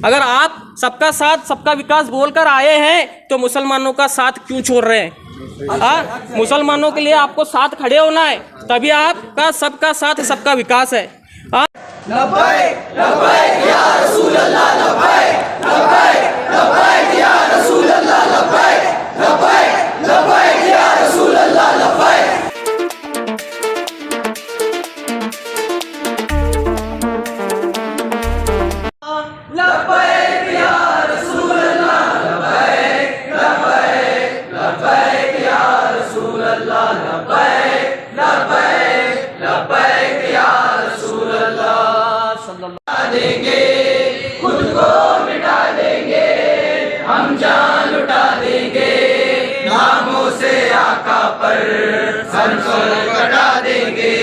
अगर आप सबका साथ सबका विकास बोलकर आए हैं तो मुसलमानों का साथ क्यों छोड़ रहे हैं? मुसलमानों के लिए आपको साथ खड़े होना है, तभी आपका सबका साथ सबका विकास है। लब्बैक लब्बैक या रसूल अल्लाह, लब्बैक लब्बैक लब्बैक या रसूल अल्लाह, लब्बैक लब्बैक लब्बैक या रसूल अल्लाह, लब्बैक। लब्बैक या रसूल अल्लाह, लब्बैक लब्बैक लब्बैक या रसूल अल्लाह, लब्बैक लब्बैक लब्बैक या रसूल अल्लाह। देंगे खुद को मिटा देंगे, हम जान लुटा देंगे, नामों से आका पर सर कटा देंगे।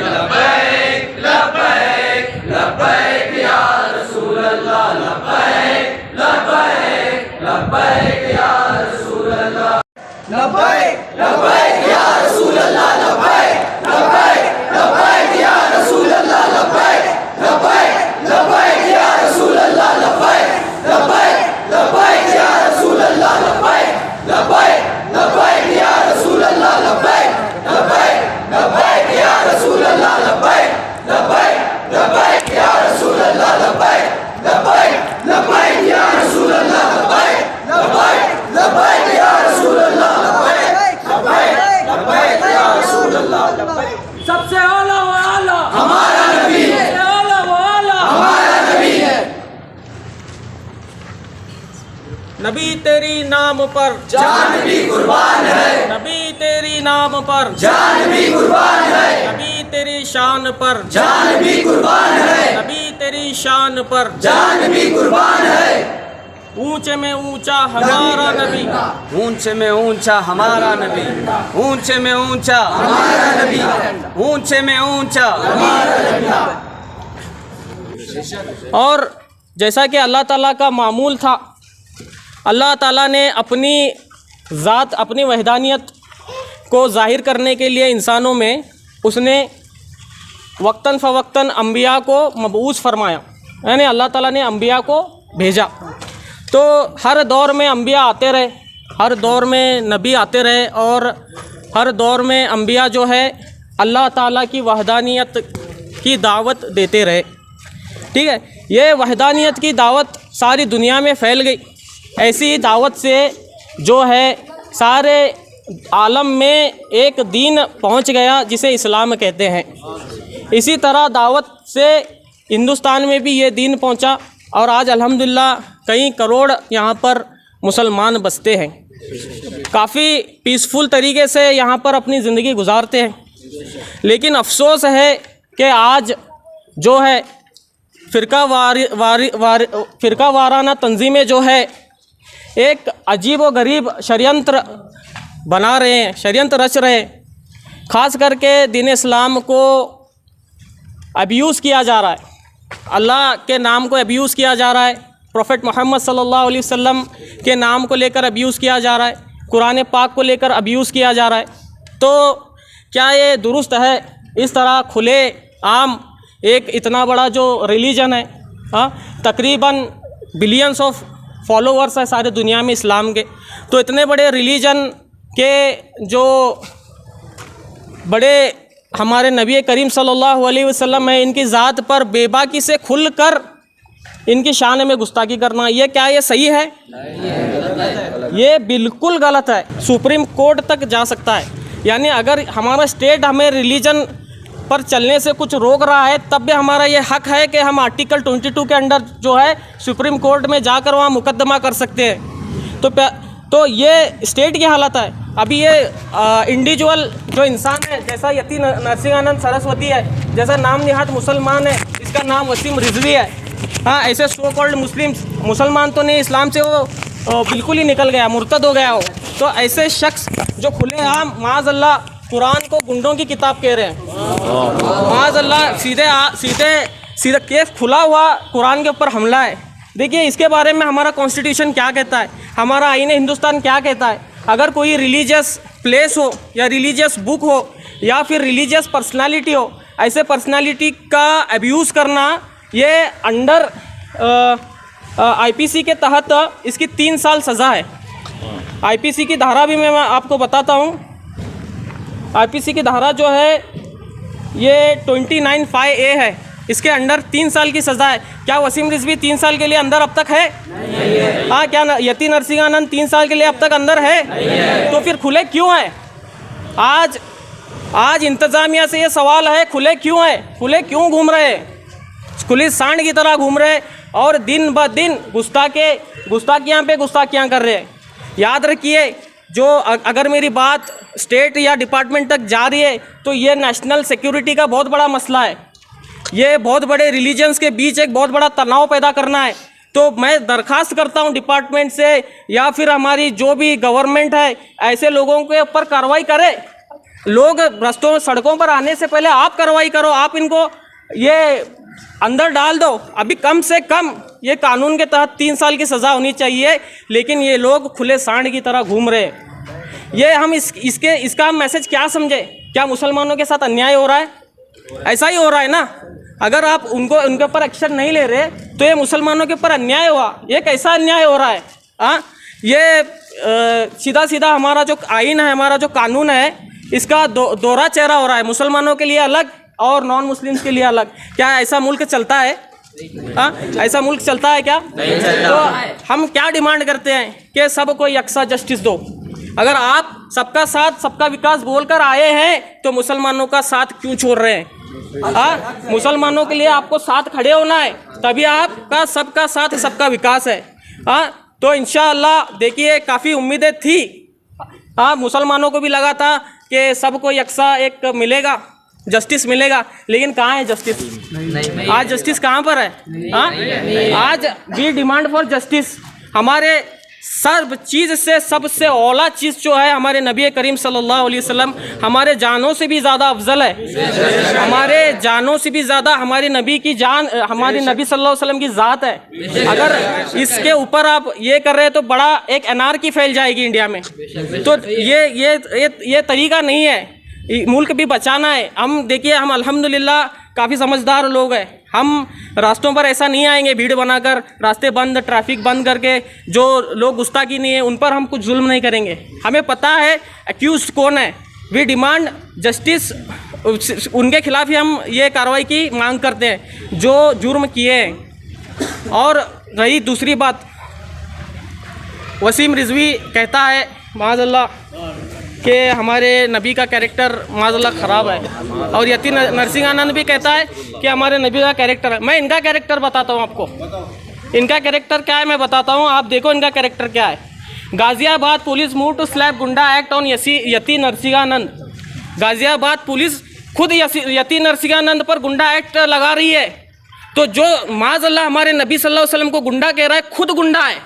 लब्बैक लब्बैक लब्बैक या रसूल अल्लाह, लब्बैक लब्बैक लब्बैक या रसूल अल्लाह, लब्बैक लब्बैक या रसूल अल्लाह, लब्बैक लब्बैक लब्बैक या रसूल अल्लाह, लब्बैक लब्बैक लब्बैक या रसूल अल्लाह, लब्बैक लब्बैक लब्बैक या रसूल अल्लाह, लब्बैक लब्बैक लब्बैक या रसूल अल्लाह, लब्बैक लब्बैक लब्बैक या रसूल अल्लाह, लब्बैक लब्बैक लब्बैक या रसूल अल्लाह, लब्बैक लब्बैक लब्बैक या रसूल अल्लाह, लब्बैक लब्बैक लब्बैक या रसूल अल्लाह, लब्बैक लब्बैक लब्बैक या रसूल अल्लाह। सबसे आला व आला हमारा नबी है, आला व आला हमारा नबी है। नबी तेरी नाम पर जान भी कुर्बान है, नबी तेरी नाम पर जान भी कुर्बान है, नबी तेरी शान पर जान भी कुर्बान है, नबी तेरी शान पर जान भी कुर्बान है। ऊंचे में ऊंचा हमारा नबी, ऊंचे में ऊंचा हमारा नबी, ऊंचे में ऊंचा हमारा नबी, ऊंचे में ऊंचा हमारा नबी। और जैसा कि अल्लाह ताला का मामूल था, अल्लाह ताला ने अपनी ज़ात अपनी वहदानियत को ज़ाहिर करने के लिए इंसानों में उसने वक्तन फ़वक्तन अम्बिया को मबऊस फरमाया, यानी अल्लाह ताला ने अम्बिया को भेजा। तो हर दौर में अम्बिया आते रहे, हर दौर में नबी आते रहे, और हर दौर में अम्बिया जो है अल्लाह ताला की वहदानियत की दावत देते रहे। ठीक है, ये वहदानियत की दावत सारी दुनिया में फैल गई। ऐसी दावत से जो है सारे आलम में एक दीन पहुंच गया जिसे इस्लाम कहते हैं। इसी तरह दावत से हिंदुस्तान में भी ये दीन पहुंचा, और आज अल्हम्दुलिल्लाह कई करोड़ यहाँ पर मुसलमान बसते हैं, काफ़ी पीसफुल तरीके से यहाँ पर अपनी ज़िंदगी गुजारते हैं। लेकिन अफसोस है कि आज जो है फ़िरका वाराना तंजीमें जो है एक अजीब व गरीब षड्यंत्र बना रहे हैं, षड्यंत्र रच रहे हैं। ख़ास करके दीन इस्लाम को अब्यूज़ किया जा रहा है, अल्लाह के नाम को अब्यूज़ किया जा रहा है, प्रोफेट मोहम्मद सल्लल्लाहु अलैहि वसल्लम के नाम को लेकर अब्यूज़ किया जा रहा है, कुरान पाक को लेकर अब्यूज़ किया जा रहा है। तो क्या ये दुरुस्त है इस तरह खुले आम एक इतना बड़ा जो रिलीजन है, तकरीबन बिलियंस ऑफ फॉलोअर्स है सारे दुनिया में इस्लाम के, तो इतने बड़े रिलीजन के जो बड़े हमारे नबी करीम सल्लल्लाहु अलैहि वसल्लम है, इनकी ज़ात पर बेबाकी से खुलकर इनकी शान में गुस्ताखी करना, ये क्या ये सही है? ये बिल्कुल गलत है। सुप्रीम कोर्ट तक जा सकता है। यानी अगर हमारा स्टेट हमें रिलीजन पर चलने से कुछ रोक रहा है, तब भी हमारा ये हक है कि हम आर्टिकल 22 के अंडर जो है सुप्रीम कोर्ट में जाकर वहाँ मुकदमा कर सकते हैं। तो ये स्टेट की हालत है। अभी ये इंडिविजुअल जो इंसान है, जैसा यति नरसिंहानंद सरस्वती है, जैसा नाम निहात मुसलमान है, इसका नाम वसीम रिजवी है, हाँ, ऐसे सो कॉल्ड मुसलमान तो नहीं, इस्लाम से वो बिल्कुल ही निकल गया, मुर्तद हो गया हो। तो ऐसे शख्स जो खुलेआम माज़अल्लाह कुरान को गुंडों की किताब कह रहे हैं, माज़अल्लाह सीधे केस खुला हुआ कुरान के ऊपर हमला है। देखिए इसके बारे में हमारा कॉन्स्टिट्यूशन क्या कहता है, हमारा आईन हिंदुस्तान क्या कहता है। अगर कोई रिलीजियस प्लेस हो या रिलीजियस बुक हो या फिर रिलीजियस पर्सनालिटी हो, ऐसे पर्सनालिटी का अब्यूज़ करना ये अंडर आईपीसी के तहत इसकी 3 साल सज़ा है। आईपीसी की धारा भी मैं आपको बताता हूँ। आईपीसी की धारा जो है ये 29(5)A है, इसके अंडर 3 साल की सज़ा है। क्या वसीम रिजवी 3 साल के लिए अंदर अब तक है? नहीं है। हाँ, क्या यति नरसिंहानंद 3 साल के लिए अब तक अंदर है? नहीं है। तो फिर खुले क्यों हैं? आज इंतज़ामिया से ये सवाल है, खुले क्यों हैं? खुले क्यों घूम रहे हैं? खुली सांड की तरह घूम रहे और दिन ब दिन गुस्ताखियाँ पे गुस्ताखियाँ कर रहे हैं। याद रखिए, जो अगर मेरी बात स्टेट या डिपार्टमेंट तक जा रही है तो ये नेशनल सिक्योरिटी का बहुत बड़ा मसला है। ये बहुत बड़े रिलीजन्स के बीच एक बहुत बड़ा तनाव पैदा करना है। तो मैं दरख्वास्त करता हूँ डिपार्टमेंट से या फिर हमारी जो भी गवर्नमेंट है, ऐसे लोगों के ऊपर कार्रवाई करे। लोग रस्तों सड़कों पर आने से पहले आप कार्रवाई करो, आप इनको ये अंदर डाल दो। अभी कम से कम ये कानून के तहत 3 साल की सज़ा होनी चाहिए, लेकिन ये लोग खुले सांड की तरह घूम रहे हैं। ये हम इसका हम मैसेज क्या समझे? क्या मुसलमानों के साथ अन्याय हो रहा है? ऐसा ही हो रहा है ना। अगर आप उनके ऊपर एक्शन नहीं ले रहे तो ये मुसलमानों के ऊपर अन्याय हुआ। ये कैसा अन्याय हो रहा है? हाँ, ये सीधा सीधा हमारा जो आइन है, हमारा जो कानून है, इसका दोहरा चेहरा हो रहा है। मुसलमानों के लिए अलग और नॉन मुस्लिम्स के लिए अलग। क्या ऐसा मुल्क चलता है? हाँ, ऐसा मुल्क चलता है क्या? नहीं चलता। तो हम क्या डिमांड करते हैं कि सबको यकसा जस्टिस दो। अगर आप सबका साथ सबका विकास बोलकर आए हैं तो मुसलमानों का साथ क्यों छोड़ रहे हैं? हाँ, मुसलमानों के लिए आपको साथ खड़े होना है, तभी आपका सबका साथ सबका विकास है। हाँ, तो इंशाअल्लाह देखिए काफ़ी उम्मीदें थी। हाँ, मुसलमानों को भी लगा था कि सबको यकसा एक मिलेगा, जस्टिस मिलेगा, लेकिन कहाँ है जस्टिस? नहीं। आज जस्टिस कहाँ पर है? हाँ, आज वी डिमांड फॉर जस्टिस। हमारे सब चीज़ से सबसे औला चीज़ जो है हमारे नबी करीम सल्लल्लाहु अलैहि वसल्लम हमारे जानों से भी ज़्यादा अफजल है। हमारे जानों से भी ज़्यादा हमारी नबी की जान, हमारी नबी सल्लल्लाहु अलैहि वसल्लम की ज़ात है। अगर इसके ऊपर आप ये कर रहे हैं तो बड़ा एक एनार्की फैल जाएगी इंडिया में। तो ये तरीका नहीं है। मुल्क भी बचाना है। हम देखिए, हम अल्हम्दुलिल्लाह काफ़ी समझदार लोग हैं। हम रास्तों पर ऐसा नहीं आएंगे भीड़ बनाकर, रास्ते बंद, ट्रैफिक बंद करके। जो लोग गुस्ताखी नहीं है उन पर हम कुछ जुल्म नहीं करेंगे। हमें पता है एक्यूज कौन है। We demand justice. उनके खिलाफ ही हम ये कार्रवाई की मांग करते हैं जो जुर्म किए हैं। और रही दूसरी बात, वसीम रिजवी कहता है माज़अल्लाह कि हमारे नबी का कैरेक्टर माज़अल्लाह ख़राब है, और यति नरसिंहानंद भी कहता है कि हमारे नबी का कैरेक्टर है। मैं इनका कैरेक्टर बताता हूँ आपको। इनका कैरेक्टर क्या है मैं बताता हूँ, आप देखो इनका कैरेक्टर क्या है। Ghaziabad police move to slap goonda act on Yati Narsinghanand. Ghaziabad police खुद यति नरसिंहानंद पर गुंडा एक्ट लगा रही है। तो जो माज़अल्लाह हमारे नबी सल्लल्लाहु अलैहि वसल्लम को गुंडा कह रहा है, खुद गुंडा है।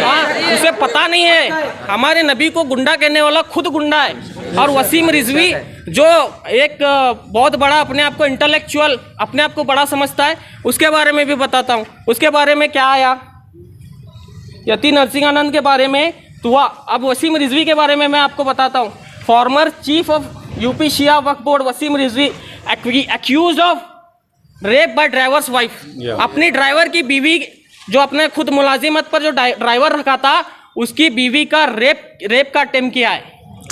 हाँ, उसे पता नहीं है हमारे नबी को गुंडा कहने वाला खुद गुंडा है। और वसीम रिजवी जो एक बहुत बड़ा अपने आप को इंटेलेक्चुअल, अपने आप को बड़ा समझता है, उसके बारे में भी बताता हूँ। उसके बारे में क्या आया, यति नरसिंहानंद के बारे में तो हुआ। अब वसीम रिजवी के बारे में मैं आपको बताता हूँ। Former chief of UP Shia Waqf board Wasim Rizvi accused of rape by driver's wife. अपनी ड्राइवर की बीवी, जो अपने खुद मुलाजिमत पर जो ड्राइवर रखा था, उसकी बीवी का रेप का अटेम्प्ट किया है,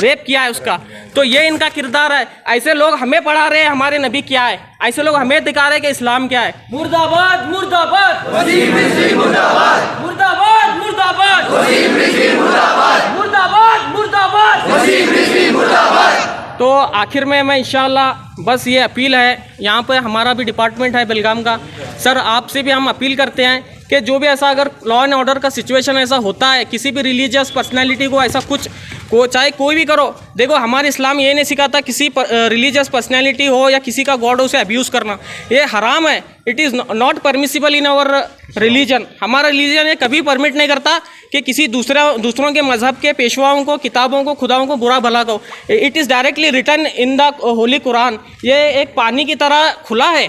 रेप किया है उसका। तो ये इनका किरदार है। ऐसे लोग हमें पढ़ा रहे हैं हमारे नबी क्या है, ऐसे लोग हमें दिखा रहे हैं कि इस्लाम क्या है। मुर्दाबाद मुर्दाबाद वसीम रिजवी मुर्दाबाद, मुर्दाबाद मुर्दाबाद वसीम रिजवी मुर्दाबाद, मुर्दाबाद मुर्दाबाद वसीम रिजवी मुर्दाबाद। तो आखिर में मैं इंशाअल्लाह बस ये अपील है, यहाँ पर हमारा भी डिपार्टमेंट है बेलगाम का, सर आपसे भी हम अपील करते हैं कि जो भी ऐसा अगर लॉ एंड ऑर्डर का सिचुएशन ऐसा होता है, किसी भी रिलीजियस पर्सनैलिटी को ऐसा कुछ को चाहे कोई भी करो, देखो हमारे इस्लाम ये नहीं सिखाता किसी रिलीजियस पर्सनैलिटी हो या किसी का गॉड हो उसे अब्यूज़ करना, ये हराम है। It is not permissible in our religion. हमारा रिलीजन ये कभी परमिट नहीं करता कि किसी दूसरों के मजहब के पेशवाओं को, किताबों को, खुदाओं को बुरा भला कहो। It is directly written in the holy Quran. ये एक पानी की तरह खुला है,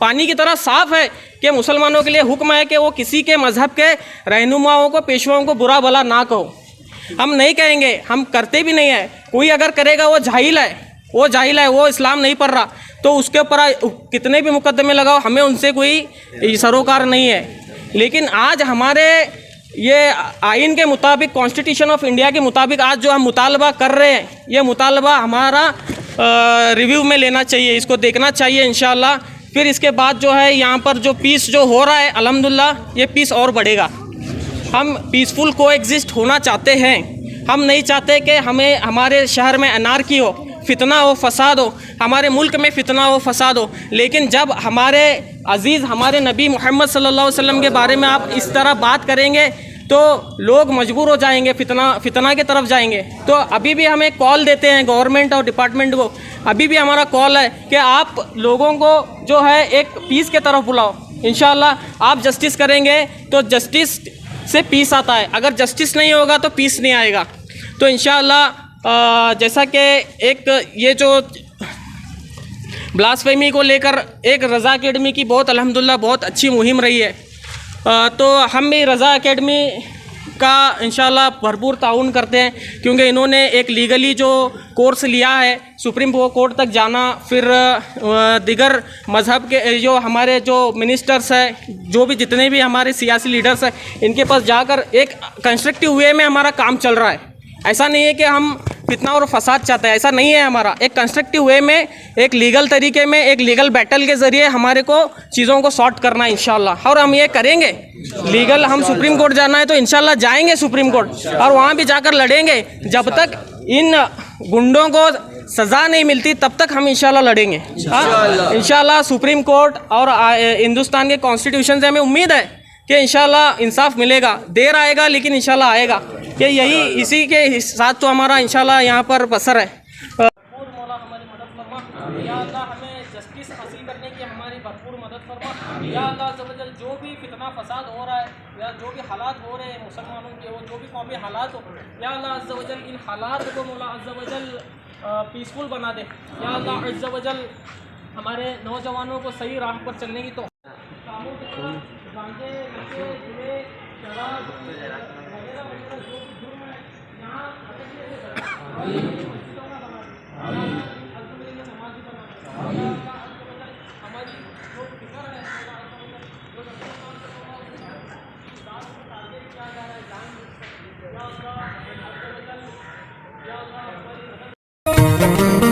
पानी की तरह साफ है कि मुसलमानों के लिए हुक्म है कि वो किसी के मजहब के रहनुमाओं को, पेशवाओं को बुरा भला ना कहो। हम नहीं कहेंगे, हम करते भी नहीं है। कोई अगर करेगा वो जाहिल है, वो जाहिल है, वो इस्लाम नहीं पढ़ रहा, तो उसके ऊपर कितने भी मुकदमे लगाओ, हमें उनसे कोई सरोकार नहीं है। लेकिन आज हमारे ये आइन के मुताबिक, कॉन्स्टिट्यूशन ऑफ इंडिया के मुताबिक आज जो हम मुतालबा कर रहे हैं, ये मुतालबा हमारा रिव्यू में लेना चाहिए, इसको देखना चाहिए इंशाअल्लाह। फिर इसके बाद जो है यहाँ पर जो पीस जो हो रहा है अल्हम्दुलिल्लाह, ये पीस और बढ़ेगा। हम पीसफुल कोएग्जिस्ट होना चाहते हैं। हम नहीं चाहते कि हमें हमारे शहर में अनारकी हो, फितना हो, फसाद हो, हमारे मुल्क में फितना हो, फसाद हो। लेकिन जब हमारे अज़ीज़ हमारे नबी मोहम्मद सल्लल्लाहु अलैहि वसल्लम के बारे में आप इस तरह बात करेंगे तो लोग मजबूर हो जाएंगे, फितना की तरफ जाएंगे। तो अभी भी हमें कॉल देते हैं गवर्नमेंट और डिपार्टमेंट को, अभी भी हमारा कॉल है कि आप लोगों को जो है एक पीस के तरफ बुलाओ। इंशाअल्लाह आप जस्टिस करेंगे तो जस्टिस से पीस आता है, अगर जस्टिस नहीं होगा तो पीस नहीं आएगा। तो इंशाअल्लाह जैसा कि एक ये जो ब्लास्फेमी को लेकर एक रज़ा एकेडमी की बहुत अल्हम्दुलिल्लाह बहुत अच्छी मुहिम रही है, तो हम भी रज़ा एकेडमी का इंशाअल्लाह भरपूर ताउन करते हैं, क्योंकि इन्होंने एक लीगली जो कोर्स लिया है, सुप्रीम कोर्ट तक जाना, फिर दिगर मज़हब के जो हमारे जो मिनिस्टर्स हैं, जो भी जितने भी हमारे सियासी लीडर्स हैं, इनके पास जाकर एक कंस्ट्रक्टिव वे में हमारा काम चल रहा है। ऐसा नहीं है कि हम फितना और फसाद चाहते हैं, ऐसा नहीं है हमारा। एक कंस्ट्रक्टिव वे में, एक लीगल तरीके में, एक लीगल बैटल के ज़रिए हमारे को चीज़ों को सॉर्ट करना है इंशाअल्लाह, और हम ये करेंगे। लीगल हम सुप्रीम कोर्ट जाना है तो इंशाअल्लाह जाएंगे सुप्रीम कोर्ट, और वहाँ भी जाकर लड़ेंगे। जब तक इन गुंडों को सज़ा नहीं मिलती तब तक हम इंशाअल्लाह लड़ेंगे। इंशाअल्लाह सुप्रीम कोर्ट और हिंदुस्तान के कॉन्स्टिट्यूशन से हमें उम्मीद है कि इंशाअल्लाह इंसाफ मिलेगा। देर आएगा लेकिन इंशाअल्लाह आएगा, कि यही इसी के साथ तो हमारा इंशाअल्लाह यहाँ पर बसर है। मौला हमारी मदद फरमा, या अल्लाह हमें जस्टिस हासिल करने की हमारी भरपूर मदद फरमा। या अल्लाह अज़्ज़ व जल जो भी फितना फसाद हो रहा है या जो भी हालात हो रहे हैं मुसलमानों के, वो जो भी कौमी हालात हो, या अल्लाह अज़्ज़ व जल इन हालात को मौला अज़्ज़ व जल पीसफुल बना दे। या अल्लाह अज़्ज़ व जल हमारे नौजवानों को सही राह पर चलने की तो कामों की तरफ गांजे, नशे, जुए, शराब वगैरह वगैरह जो भी जुर्म है यहाँ नमाजी बना हमारी जो फिक्र है या अल्लाह हमारी